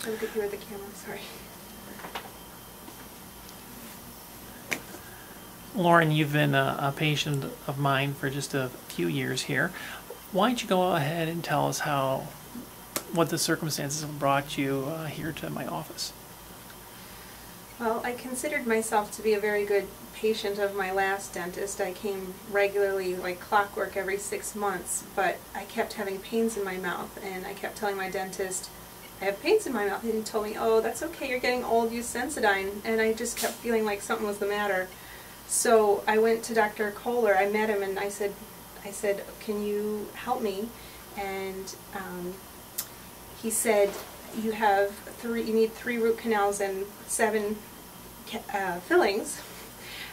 Look at you at the camera, sorry. Lauren, you've been a patient of mine for just a few years here. Why don't you go ahead and tell us what the circumstances have brought you here to my office? Well, I considered myself to be a very good patient of my last dentist. I came regularly, like clockwork, every 6 months, but I kept having pains in my mouth, and I kept telling my dentist, I have pains in my mouth, and he told me, oh, that's okay, you're getting old, use Sensodyne, and I just kept feeling like something was the matter. So I went to Dr. Kohler. I met him, and I said, can you help me? And he said, you need 3 root canals and 7 fillings.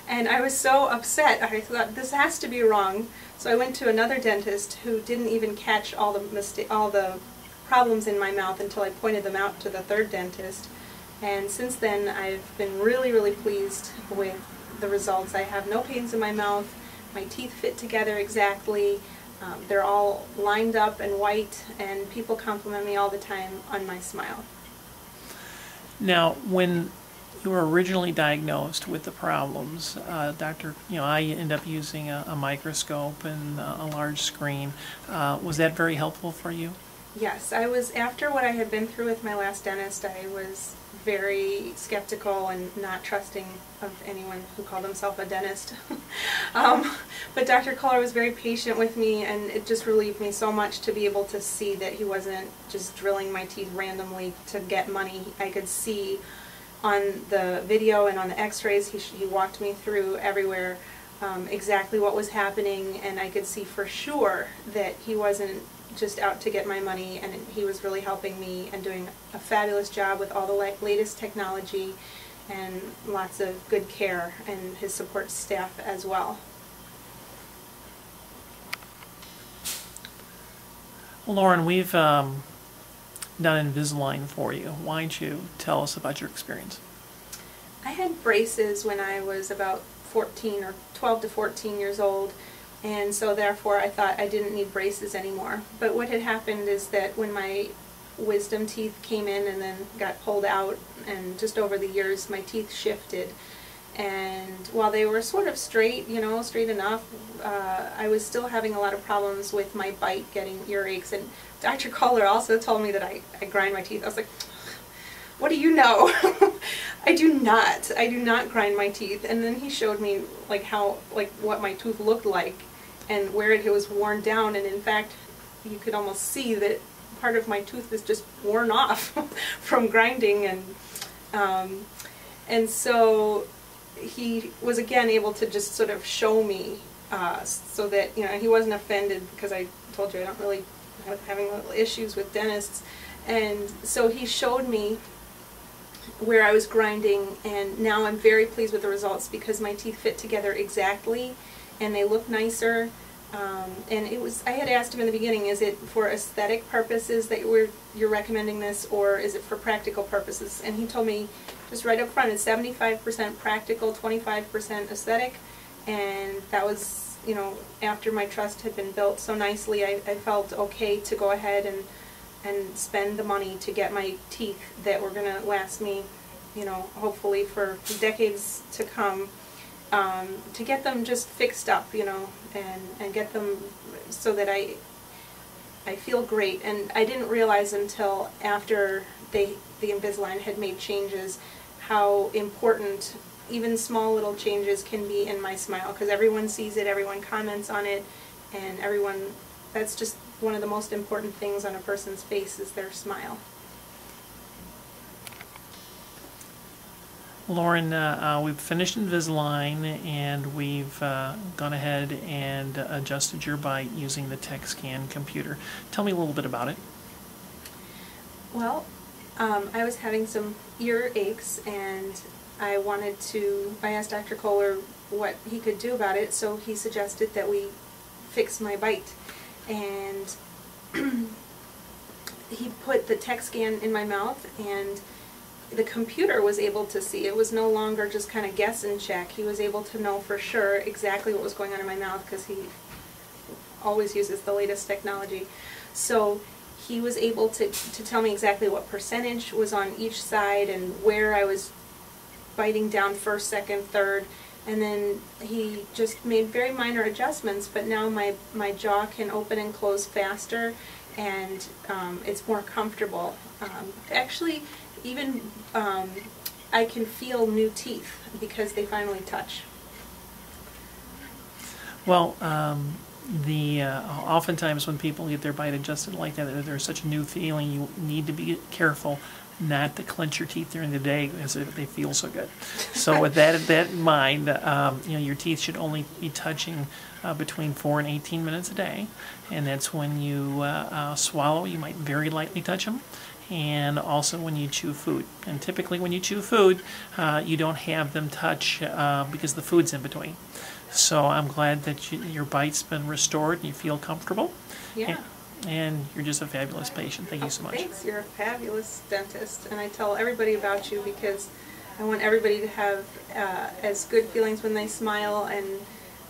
And I was so upset. I thought, this has to be wrong. So I went to another dentist who didn't even catch all the problems in my mouth until I pointed them out to the 3rd dentist. And since then, I've been really, really pleased with the results. I have no pains in my mouth. My teeth fit together exactly. They're all lined up and white, and people compliment me all the time on my smile. Now, when you were originally diagnosed with the problems, I ended up using a microscope and a large screen. Was that very helpful for you? Yes, after what I had been through with my last dentist, I was very skeptical and not trusting of anyone who called himself a dentist. But Dr. Kohler was very patient with me, and it just relieved me so much to be able to see that he wasn't just drilling my teeth randomly to get money. I could see on the video and on the x-rays, he walked me through everywhere exactly what was happening, and I could see for sure that he wasn't just out to get my money, and he was really helping me and doing a fabulous job with all the latest technology and lots of good care, and his support staff as well. Well, Lauren, we've done Invisalign for you. Why don't you tell us about your experience? I had braces when I was about 14 or 12 to 14 years old, and so therefore I thought I didn't need braces anymore. But what had happened is that when my wisdom teeth came in and then got pulled out, and just over the years my teeth shifted, and while they were sort of straight, straight enough, I was still having a lot of problems with my bite, getting earaches. And Dr. Kohler also told me that I grind my teeth. I was like, what do you know? I do not grind my teeth. And then he showed me what my tooth looked like and where it was worn down, and in fact you could almost see that part of my tooth was just worn off from grinding, and so he was again able to just sort of show me so that he wasn't offended, because I told you I don't really having issues with dentists, and so he showed me where I was grinding, and now I'm very pleased with the results because my teeth fit together exactly and they look nicer. And I had asked him in the beginning, is it for aesthetic purposes that you're recommending this, or is it for practical purposes? And he told me just right up front, it's 75% practical, 25% aesthetic, and that was, after my trust had been built so nicely, I felt okay to go ahead and spend the money to get my teeth that were going to last me, hopefully for decades to come, to get them just fixed up, and get them so that I feel great. And I didn't realize until after the Invisalign had made changes how important even small little changes can be in my smile, because everyone sees it, everyone comments on it, and that's just one of the most important things on a person's face is their smile. Lauren, we've finished Invisalign, and we've gone ahead and adjusted your bite using the TechScan computer. Tell me a little bit about it. Well, I was having some ear aches, and I asked Dr. Kohler what he could do about it, so he suggested that we fix my bite. And he put the TechScan in my mouth, and the computer was able to see. It was no longer just kind of guess and check. He was able to know for sure exactly what was going on in my mouth, because he always uses the latest technology. So he was able to tell me exactly what percentage was on each side and where I was biting down first, second, third. And then he just made very minor adjustments, but now my jaw can open and close faster, and it's more comfortable. Actually, even I can feel new teeth because they finally touch. Well, oftentimes when people get their bite adjusted like that, there's such a new feeling. You need to be careful not to clench your teeth during the day as if they feel so good. So with that in mind, your teeth should only be touching between 4 and 18 minutes a day, and that's when you swallow. You might very lightly touch them, and also when you chew food. And typically when you chew food, you don't have them touch because the food's in between. So I'm glad that your bite's been restored and you feel comfortable. Yeah. And you're just a fabulous patient. Thank you so much. Thanks. You're a fabulous dentist. And I tell everybody about you because I want everybody to have as good feelings when they smile and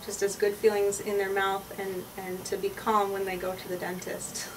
just as good feelings in their mouth, and to be calm when they go to the dentist.